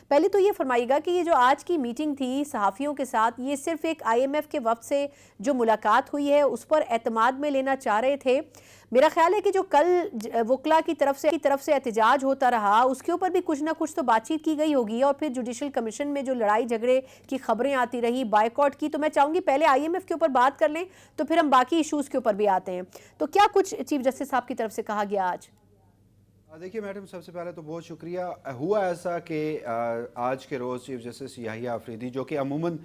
پہلے تو یہ فرمائیے گا کہ یہ جو آج کی میٹنگ تھی صحافیوں کے ساتھ، یہ صرف ایک آئی ایم ایف کے وفد سے جو ملاقات ہوئی ہے اس پر اعتماد میں لینا چاہ رہے تھے؟ میرا خیال ہے کہ جو کل وکلا کی طرف سے احتجاج ہوتا رہا اس کے اوپر بھی کچھ نہ کچھ تو بات چیت کی گئی ہوگی، اور پھر جوڈیشل کمیشن میں جو لڑائی جھگڑے کی خبریں آتی رہی بائیکاٹ کی، تو میں چاہوں گی پہلے آئی ایم ایف کے اوپر بات کر لیں تو پھر ہم باقی ایشوز کے اوپر بھی آتے ہیں۔ تو کیا کچھ چیف جسٹس صاحب کی طرف سے کہا گیا آج؟ دیکھیے میڈم، سب سے پہلے تو بہت شکریہ۔ ہوا ایسا کہ آج کے روز چیف جسٹس یحییٰ آفریدی، جو کہ عموماً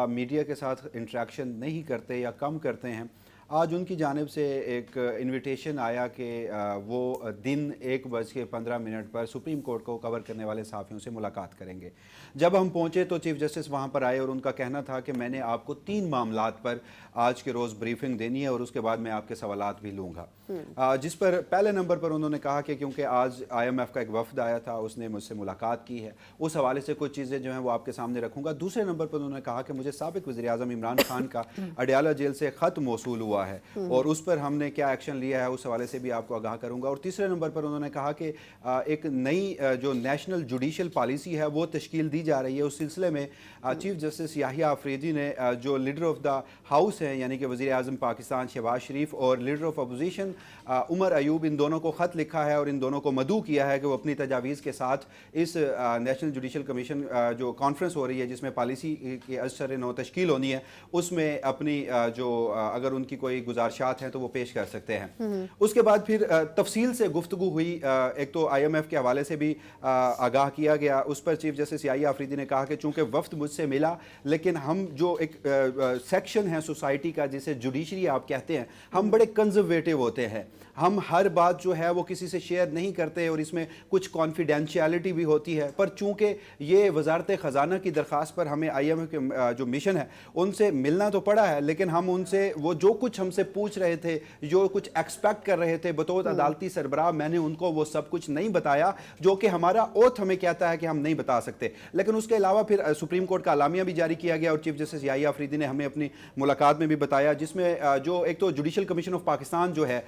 میڈیا کے ساتھ انٹریکشن نہیں کرتے یا کم کرتے ہیں، آج ان کی جانب سے ایک انویٹیشن آیا کہ وہ دن 1:15 پر سپریم کورٹ کو کور کرنے والے صحافیوں سے ملاقات کریں گے۔ جب ہم پہنچے تو چیف جسٹس وہاں پر آئے اور ان کا کہنا تھا کہ میں نے آپ کو 3 معاملات پر آج کے روز بریفنگ دینی ہے اور اس کے بعد میں آپ کے سوالات بھی لوں گا۔ جس پر پہلے نمبر پر انہوں نے کہا کہ کیونکہ آج آئی ایم ایف کا ایک وفد آیا تھا، اس نے مجھ سے ملاقات کی ہے، اس حوالے سے کچھ چیزیں جو ہیں وہ آپ کے سامنے رکھوں گا۔ دوسرے نمبر پر انہوں نے کہا کہ مجھے سابق وزیر اعظم عمران خان کا اڈیالہ جیل سے خط موصول ہوا ہے اور اس پر ہم نے کیا ایکشن لیا ہے اس حوالے سے بھی آپ کو آگاہ کروں گا۔ اور تیسرے نمبر پر انہوں نے کہا کہ ایک نئی جو نیشنل جوڈیشل پالیسی ہے وہ تشکیل دی جا رہی ہے، اس سلسلے میں چیف جسٹس یحییٰ آفریدی نے جو لیڈر آف دا ہاؤس ہیں یعنی کہ وزیر اعظم پاکستان شہباز شریف اور leader of opposition Omar Ayub, ان دونوں کو خط لکھا ہے اور ان دونوں کو مدعو کیا ہے کہ وہ اپنی تجاویز کے ساتھ اس نیشنل جوڈیشل کمیشن جو کانفرنس ہو رہی ہے جس میں پالیسی کی ازسر نو تشکیل ہونی ہے، اس میں اپنی جو اگر ان کی کوئی گزارشات ہیں تو وہ پیش کر سکتے ہیں۔ اس کے بعد پھر تفصیل سے گفتگو ہوئی، ایک تو آئی ایم ایف کے حوالے سے بھی آگاہ کیا گیا۔ اس پر چیف جسٹس یحییٰ آفریدی نے کہا کہ چونکہ وفد مجھ سے ملا لیکن ہم جو ایک سیکشن ہے سوسائٹی کا جسے جوڈیشری آپ کہتے ہیں، ہم بڑے کنزرویٹو ہوتے ہیں، ہم ہر بات جو ہے وہ کسی سے شیئر نہیں کرتے اور اس میں کچھ کانفیڈینشیلٹی بھی ہوتی ہے، پر چونکہ یہ وزارت خزانہ کی درخواست پر ہمیں آئی ایم ایف کے جو مشن ہے ان سے ملنا تو پڑا ہے، لیکن ہم ان سے وہ جو کچھ ہم سے پوچھ رہے تھے، جو کچھ ایکسپیکٹ کر رہے تھے بطور عدالتی سربراہ، میں نے ان کو وہ سب کچھ نہیں بتایا جو کہ ہمارا اوتھ ہمیں کہتا ہے کہ ہم نہیں بتا سکتے۔ لیکن اس کے علاوہ پھر سپریم کورٹ کا اعلامیہ بھی جاری کیا گیا اور چیف جسٹس یحییٰ آفریدی نے ہمیں اپنی ملاقات میں بھی بتایا، جس میں جو ایک تو جوڈیشل کمیشن آف پاکستان جو ہے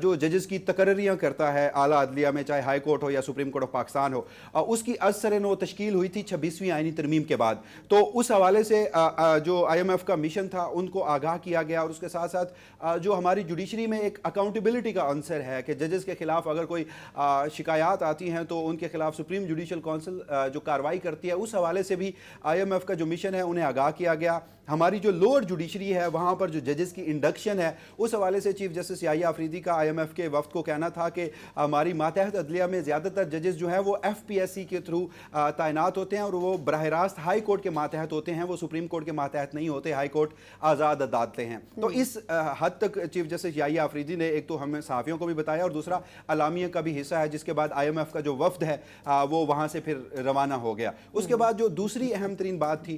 جو ججز کی تقرریاں کرتا ہے اعلیٰ عدلیہ میں، چاہے ہائی کورٹ ہو یا سپریم کورٹ آف پاکستان ہو، اس کی ازسر نو تشکیل ہوئی تھی 26ویں آئینی ترمیم کے بعد۔ تو اس حوالے سے جو آئی ایم ایف کا مشن تھا ان کو آگاہ کیا گیا، اور اس کے ساتھ ساتھ جو ہماری جوڈیشری میں ایک اکاؤنٹیبلٹی کا عنصر ہے کہ ججز کے خلاف اگر کوئی شکایات آتی ہیں تو ان کے خلاف سپریم جوڈیشل کونسل جو کارروائی کرتی ہے، اس حوالے سے بھی آئی ایم ایف کا جو مشن ہے انہیں آگاہ کیا گیا۔ ہماری جو لوور جوڈیشری ہے وہاں پر جو ججز کی انڈکشن ہے اس حوالے سے چیف جسٹس یحییٰ آفریدی کا آئی ایم ایف کے وفد کو کہنا تھا کہ ہماری ماتحت عدلیہ میں زیادہ تر ججز جو ہیں وہ ایف پی ایس سی کے تھرو تعینات ہوتے ہیں اور وہ براہ راست ہائی کورٹ کے ماتحت ہوتے ہیں، وہ سپریم کورٹ کے ماتحت نہیں ہوتے، ہائی کورٹ آزاد عدالتیں ہیں۔ تو اس حد تک چیف جسٹس یحییٰ آفریدی نے ایک تو ہمیں صحافیوں کو بھی بتایا اور دوسرا اعلامیہ کا بھی حصہ ہے، جس کے بعد آئی ایم ایف کا جو وفد ہے وہ وہاں سے پھر روانہ ہو گیا۔ اس کے بعد جو دوسری اہم ترین بات تھی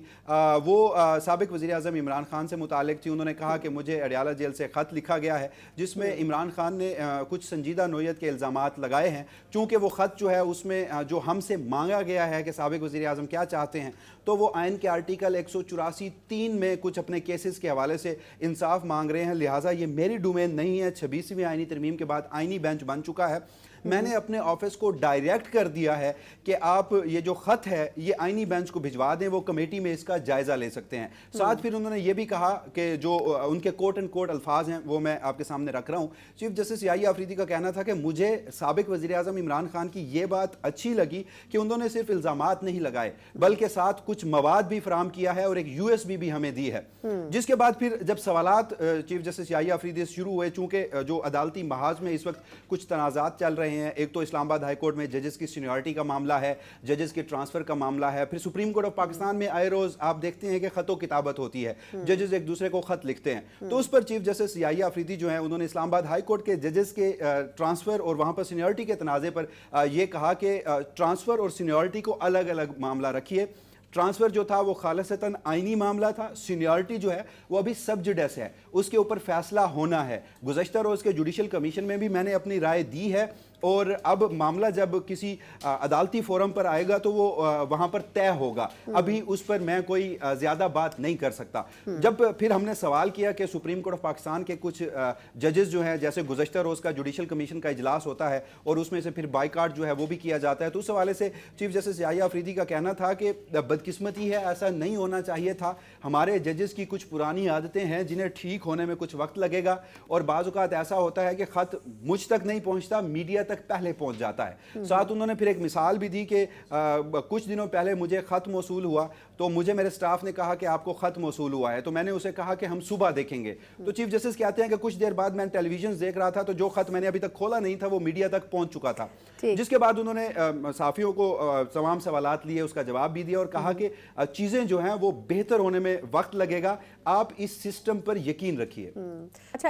وہ سابق وزیر اعظم عمران خان سے متعلق تھی۔ انہوں نے کہا کہ مجھے اڈیالہ جیل سے خط لکھا گیا ہے جس میں عمران خان نے کچھ سنجیدہ نوعیت کے الزامات لگائے ہیں، چونکہ وہ خط جو ہے اس میں جو ہم سے مانگا گیا ہے کہ سابق وزیر اعظم کیا چاہتے ہیں، تو وہ آئین کے آرٹیکل 184(3) میں کچھ اپنے کیسز کے حوالے سے انصاف مانگ رہے ہیں، لہٰذا یہ میری ڈومین نہیں ہے۔ 26ویں آئینی ترمیم کے بعد آئینی بینچ بن چکا ہے، میں نے اپنے آفس کو ڈائریکٹ کر دیا ہے کہ آپ یہ جو خط ہے یہ آئینی بینچ کو بھجوا دیں، وہ کمیٹی میں اس کا جائزہ لے سکتے ہیں۔ ساتھ پھر انہوں نے یہ بھی کہا کہ جو ان کے کوٹ اینڈ کوٹ الفاظ ہیں وہ میں آپ کے سامنے رکھ رہا ہوں۔ چیف جسٹس یحییٰ آفریدی کا کہنا تھا کہ مجھے سابق وزیر اعظم عمران خان کی یہ بات اچھی لگی کہ انہوں نے صرف الزامات نہیں لگائے بلکہ ساتھ کچھ مواد بھی فراہم کیا ہے اور ایک یو ایس بی بھی ہمیں دی ہے۔ جس کے بعد پھر جب سوالات چیف جسٹس یحییٰ آفریدی سے شروع ہوئے، چونکہ جو عدالتی محاذ میں اس وقت کچھ تنازعات چل رہے ہیں، ایک تو اسلام آباد ہائی کورٹ میں ججز کی سینیورٹی کا معاملہ ہے، ججز کے ٹرانسفر کا معاملہ ہے، پھر سپریم کورٹ آف پاکستان میں آئے روز آپ دیکھتے ہیں کہ خط و کتابت ہوتی ہے، ججز ایک دوسرے کو خط لکھتے ہیں۔ تو اس پر چیف جسٹس یحییٰ آفریدی جو ہیں انہوں نے اسلام آباد ہائی کورٹ کے ججز کے ٹرانسفر اور وہاں پر سینیورٹی کے تنازع پر یہ کہا کہ ٹرانسفر اور سینیورٹی کو الگ الگ معاملہ رکھیے۔ ٹرانسفر جو تھا وہ خالصتاً آئینی معاملہ تھا، سینیورٹی جو ہے وہ ابھی سب جوڈس ہے، اس کے اوپر فیصلہ ہونا ہے۔ گزشتہ روز کے جوڈیشل کمیشن میں بھی میں نے اپنی رائے دی ہے اور اب معاملہ جب کسی عدالتی فورم پر آئے گا تو وہ وہاں پر طے ہوگا. ابھی اس پر میں کوئی زیادہ بات نہیں کر سکتا. جب پھر ہم نے سوال کیا کہ سپریم کورٹ آف پاکستان کے کچھ ججز جو ہیں, جیسے گزشتہ روز کا جوڈیشل کمیشن کا اجلاس ہوتا ہے اور اس میں سے پھر بائیکاٹ جو ہے وہ بھی کیا جاتا ہے, تو اس حوالے سے چیف جسٹس یحییٰ آفریدی کا کہنا تھا کہ بدقسمتی ہے, ایسا نہیں ہونا چاہیے تھا. ہمارے ججز کی کچھ پرانی عادتیں ہیں جنہیں ٹھیک ہونے میں کچھ وقت لگے گا, اور بعض اوقات ایسا ہوتا ہے کہ خط مجھ تک نہیں پہنچتا, میڈیا تک پہلے پہنچ جاتا ہے. ساتھ انہوں نے پھر ایک مثال بھی دی کہ کچھ دنوں پہلے مجھے خط موصول ہوا تو مجھے میرے سٹاف نے کہا کہ آپ کو خط موصول ہوا ہے, تو میں نے اسے کہا کہ ہم صبح دیکھیں گے. تو چیف جسٹس کہتے ہیں کہ کچھ دیر بعد میں ٹیلی ویژن دیکھ رہا تھا تو جو خط میں نے ابھی تک کھولا نہیں تھا وہ میڈیا تک پہنچ چکا تھا, جس کے بعد انہوں نے صحافیوں کو تمام سوالات لیے, اس کا جواب بھی دیا اور کہا کہ چیزیں جو ہیں وہ بہتر ہونے میں وقت لگے گا, آپ اس سسٹم پر یقین رکھیے. اچھا.